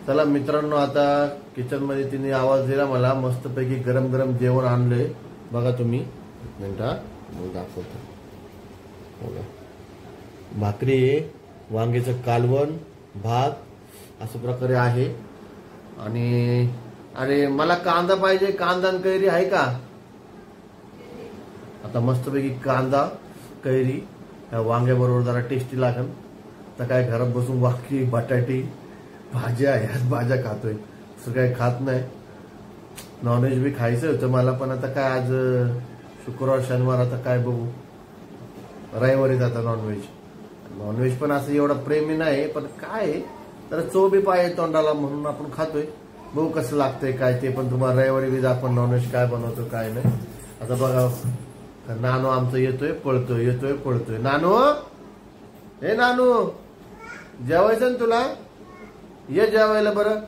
चला मित्रांनो, आता किचन मध्ये तिने आवाज दिला मला, मस्तपैकी गरम गरम जेवण आणलंय बघा तुम्ही. एक मिनिट मग दाखवतो बघा. भाकरी आहे, वांग्याचं कालवण, भात अशा प्रकारे आहे. आणि अरे मला कांदा पाहिजे, कांदा आणि कैरी आहे का? आता मस्तपैकी कांदा कैरी वांग्याबरोबर जरा टेस्टी लागेल. तर काय घरात बसून वांगी बटाटी भाज्या ह्याच भाज्या खातोय, असं काही खात नाही. नॉनव्हेज बी खायचं होतं मला, पण आता काय आज शुक्रवार शनिवार, आता काय बघू, रविवारी जाता नॉनव्हेज पण असं एवढं प्रेमी नाही, पण काय तर चव बी पाहिजे तोंडाला म्हणून आपण खातोय. बघू कसं लागतंय काय ते, पण तुम्हाला रविवारी बी आपण नॉनव्हेज काय बनवतो काय नाही. आता बघा नानू आमचं येतोय पळतोय. नानू, हे नानू जेवायचं ना तुला? ये जेवायला बरं.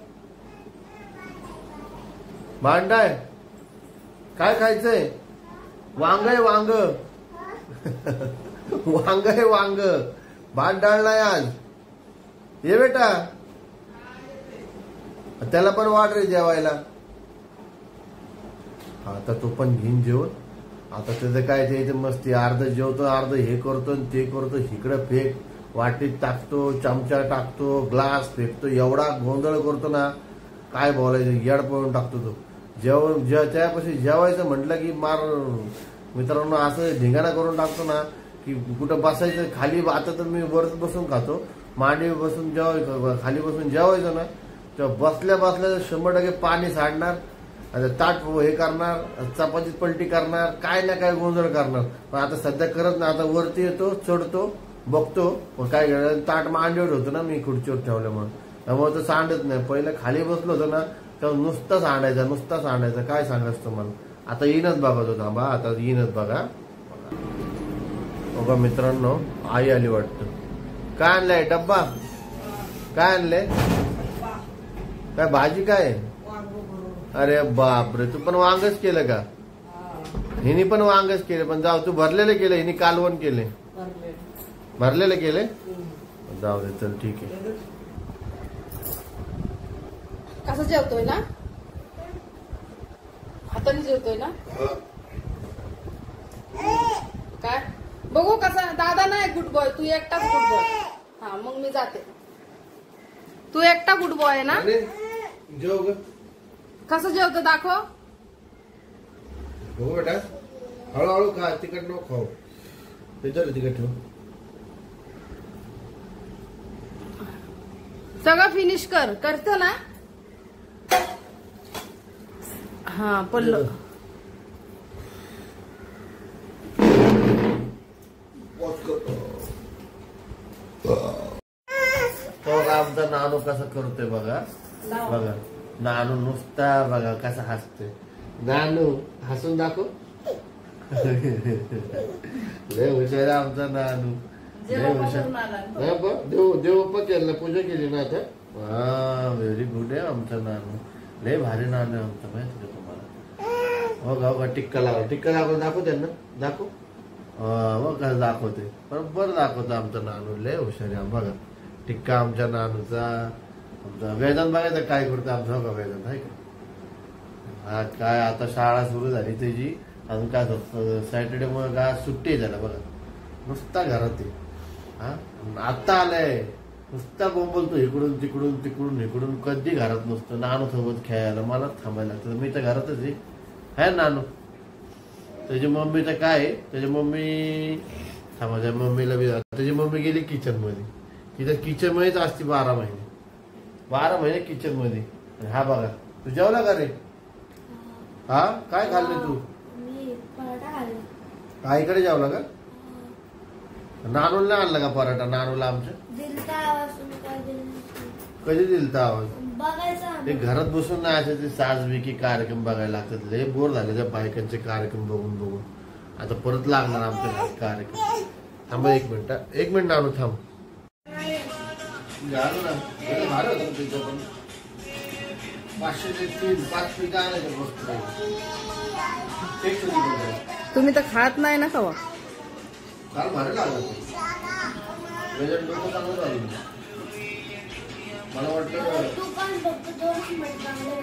भांडाय काय खायचंय? वांग आहे वांग. वांग आहे वांग, भात डाळलाय आज. ये बेटा, त्याला पण वाढ रे जेवायला. आता तो पण घेऊन जेवण. आता त्याचं काय ते मस्ती, अर्ध जेवतो अर्ध हे करतो ते करतो, इकडं फेक, वाटीत टाकतो, चमचा टाकतो, ग्लास फेकतो, एवढा गोंधळ करतो ना काय बोलायचं, येड पळून टाकतो तो. त्यापाशी जेवायचं म्हटलं की मार मित्रांनो असं धिंगाणा करून टाकतो ना की कुठं बसायचं खाली. आता तर मी वरच बसून खातो, मांडी बसून जेवायचं, खाली बसून जेवायचं ना तेव्हा बसल्या 100% पाणी सांडणार, ताट हे करणार, चपातीत पलटी करणार, काय ना काय गोंधळ करणार. पण आता सध्या करत ना, आता वरती येतो, चढतो, बघतो काय ताट मांडीवर होतो ना मी खुर्चीवर ठेवल्यामुळे, त्यामुळे तर सांडत नाही. पहिलं खाली बसलो होतो ना तेव्हा नुसता सांडायचा. काय सांगायचं तुम्हाला. आता येईनच बघा तो, थांबा आता येईनच बघा. बघा मित्रांनो, आई आली वाटतं. काय आणलंय डब्बा? काय आणलंय? काय भाजी काय? अरे बापरे, तू पण वांगच केलं का? हिने पण वांगच केले, पण जाऊ तू भरलेलं केलं, हिने कालवण केले. भरलेलं केले, जाऊ दे चल ठीक आहे. कसं जेवतोय ना, हाताने जेवतोय ना काय? बघू कसा. दादा नाही गुड बॉय, तू एकटाच गुड बॉय. हा मग मी जाते. तू एकटा गुड बॉय आहे ना. जेव कसं जेवतो दाखव. हो बेटा, हळूहळू खा, तिखट नको खाऊ. त्याच्यावर तिखट ठेव. सगळं फिनिश करतो ना. हा पडलं. आमचा नानू कसा करतोय बघा. नानू नुसता बघा कसा हसतोय. नानू हसून दाखव. लय हुशार आमचा नानू, लय हुशार. देवप्पा केलं, पूजा केली ना आता. वा व्हेरी गुड आहे आमचा नानू, लय भारी नानू आहे आमचा, माहिती का तुम्हाला. हो का टिक्का लागला दाखव त्यांना, दाखव. मग कसं दाखवते, बरोबर दाखवतो आमचा नानू, लय हुशार आहे बघा. टिक्का आमच्या नानूचा. आमचा वेदांत बघायचं काय करतो आमचा का वेदांत आहे का. हा काय आता शाळा सुरू झाली त्याची, अजून काय सॅटर्डे मग का सुट्टी झाला बघा, नुसता घरात आहे. हा आत्ता आलाय, नुसता बोंबलतो इकडून तिकडून, कधी घरात नसतो. नानू सोबत खेळायला मला थांबायला लागतं. मी तर घरातच आहे नानू. त्याची मम्मी तर काय, त्याची मम्मी थांबायच्या मम्मीला बी, त्याची मम्मी गेली किचन मध्ये. तिथं किचन मध्येच असते 12 महिने किचन मध्ये. हा बघा, तू जेवला का रे? हा काय खाल्ले तू? आईकडे जेवला का? नानूला नाही आणला का पराठा? नानूला आमच्या कधी दिलता आवाज? ते घरात बसून नाही असायचे साजविकी कार्यक्रम बघायला लागतात. लय बोर झाले त्या बायकांचे कार्यक्रम बघून. आता परत लागणार आमच्या घरात कार्यक्रम. थांबा एक मिनिट नानू थांब. तुम्ही तर खात नाही ना खवा. काल भारी लागला. मला वाटतं दुकान फक्त 2 मिनिट चांगले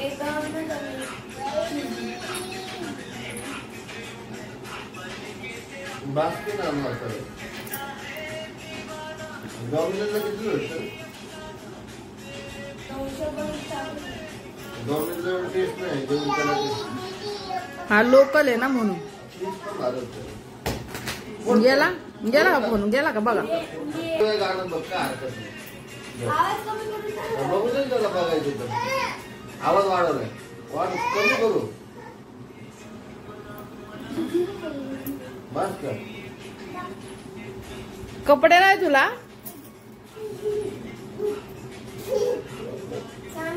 एक बास्केट आणला तर गव्हर्नमेंटला किती भेटतं? गव्हर्नमेंटला टेस्ट नाही जेवण त्याला टेस्ट. हा लोकल आहे ना म्हणून. टेस्ट पण भारत गेला गेला का फोन गेला का बघा. गाणं बघ काय हरकत नाही. आवाज कमी करून बघू दे त्याला बघायचं तर. आवाज वाढवलाय वाढ कमी करू बस कर. कपडे नाही तुला.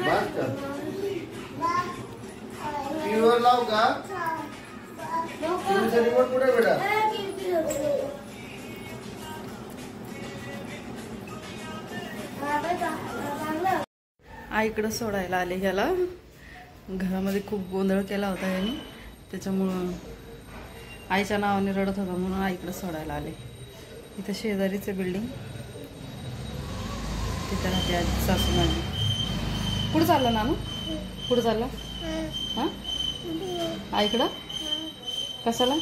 बस कर. टीव्हीवर लाव का? टीव्हीचा रिमोट कुठे आहे बेटा? आईकडं सोडायला आले ह्याला. घरामध्ये खूप गोंधळ केला होता यांनी, त्याच्यामुळं आईच्या नावाने रडत होता म्हणून आईकडं सोडायला आले. इथं शेजारीचे बिल्डिंग, तिथं राहते आजी सासू माझी. कुठं चालला नानू? कुठं चालला? हां आईकडं कशाला?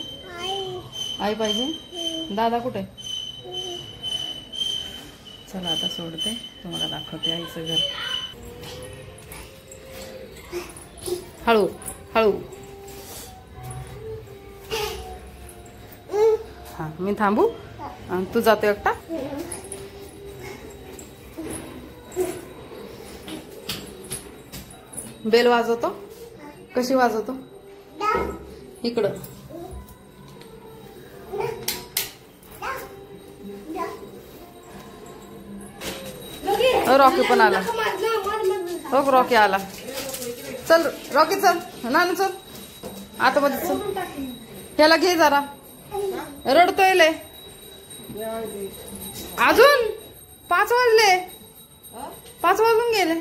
आई पाहिजे. दादा कुठे? चला आता सोडते, तुम्हाला दाखवते आईचं घर. हळू हळू. हा मी थांबू आणि तू जातो एकटा. बेल वाजवतो. कशी वाजवतो? इकडं. रॉकी पण आला. हो रॉकी आला. चल रॉकी चल. नानू चल आतमध्ये चल. ह्याला घे जरा, रडतोय लय. अजून 5 वाजले. 5 वाजून गेले.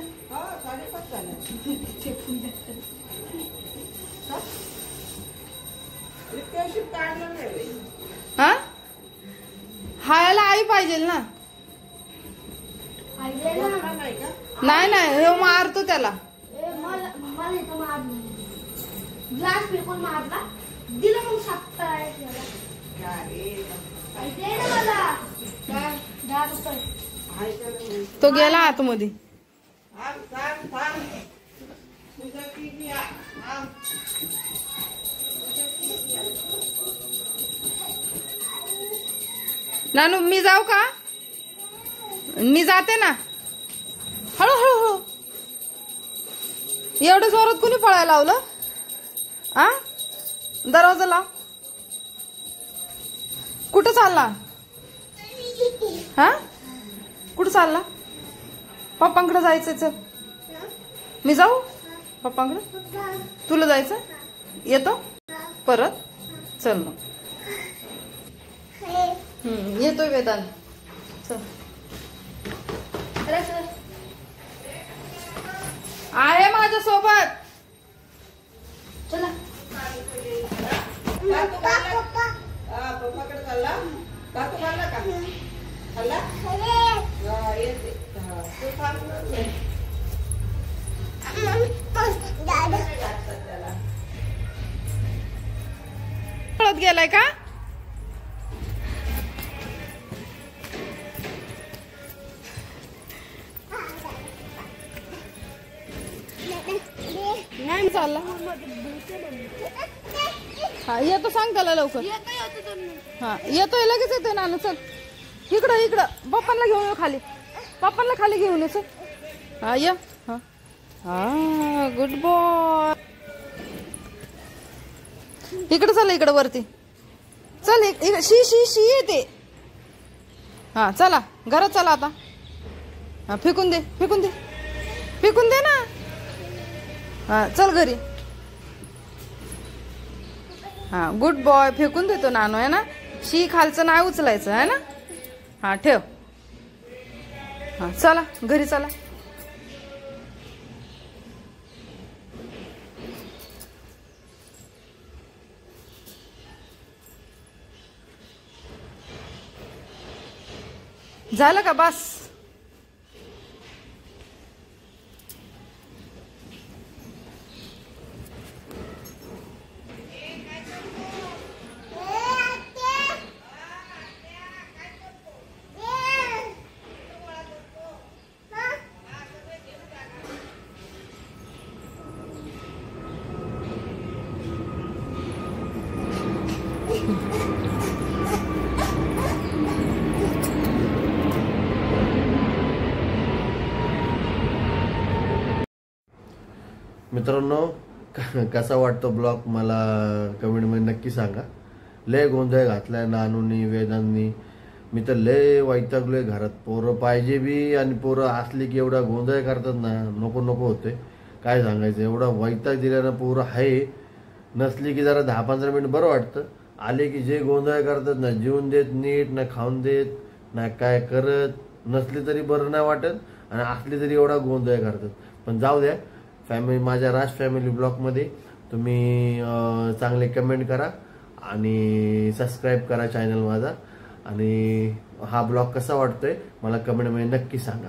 हा हायला आई पाहिजे ना. नाही नाही हे मारतो त्याला. ग्लास फेकून मारला दिलं मग 7 तो गेला आतमध्ये. नानू मी जाऊ का? मी जाते ना. हळू हळू हळू. एवढं जोरात कुणी पळायला लावलं? आ दरवाजा लाव. कुठं चालला? हा कुठं चालला? पप्पांकडे जायचंय. चल मी जाऊ पप्पांकडे. तुला जायचं? येतो परत. चल मग. येतोय वेदांत. चल आहे माझ्या सोबत. चला पप्पाकडे चालला का? तू खाल्ला का? खाल्ला? येते. पळत गेलाय का? नाही चालला. हा येतो सांग त्याला लवकर. हा येतोय लगेच येतोय नानू. चल इकडं इकडं. पप्पांना घेऊन ये खाली. पप्पांना खाली घेऊन ये. चल हा ये. हा हा गुड बॉय. इकडं चला इकडं वरती. चल शी शी शी येते. हा चला घरात चला आता. हा फेकून दे फेकून दे फेकून दे ना. हा चल घरी. हा गुड बॉय. फेकून देतो नानू आहे ना. शी खालचं नाही उचलायचं आहे ना. हा ठेव. हा चला घरी चला. झालं का बस? मित्रांनो कसा वाटतो ब्लॉग मला कमेंटमध्ये नक्की सांगा. लय गोंधळ घातलाय नानूनी वेदांनी. मी तर लय वैतागलोय घरात. पोरं पाहिजे बी आणि पोरं असली की एवढा गोंधळ करतात ना, नको नको होते. काय सांगायचं, एवढा वैताग दिल्यानं पोरं आहे. नसली की जरा 10-15 मिनिट बरं वाटतं. आले की जे गोंधळ करतात ना, जेवून देत नीट ना, खाऊन देत ना, काय करत. नसली तरी बरं नाही वाटत आणि असली तरी एवढा गोंधळ करतात. पण जाऊ द्या. फॅमिली माझ्या राज फॅमिली ब्लॉगमध्ये तुम्ही चांगले कमेंट करा आणि सबस्क्राईब करा चॅनल माझा. आणि हा ब्लॉग कसा वाटतोय मला कमेंटमध्ये नक्की सांगा.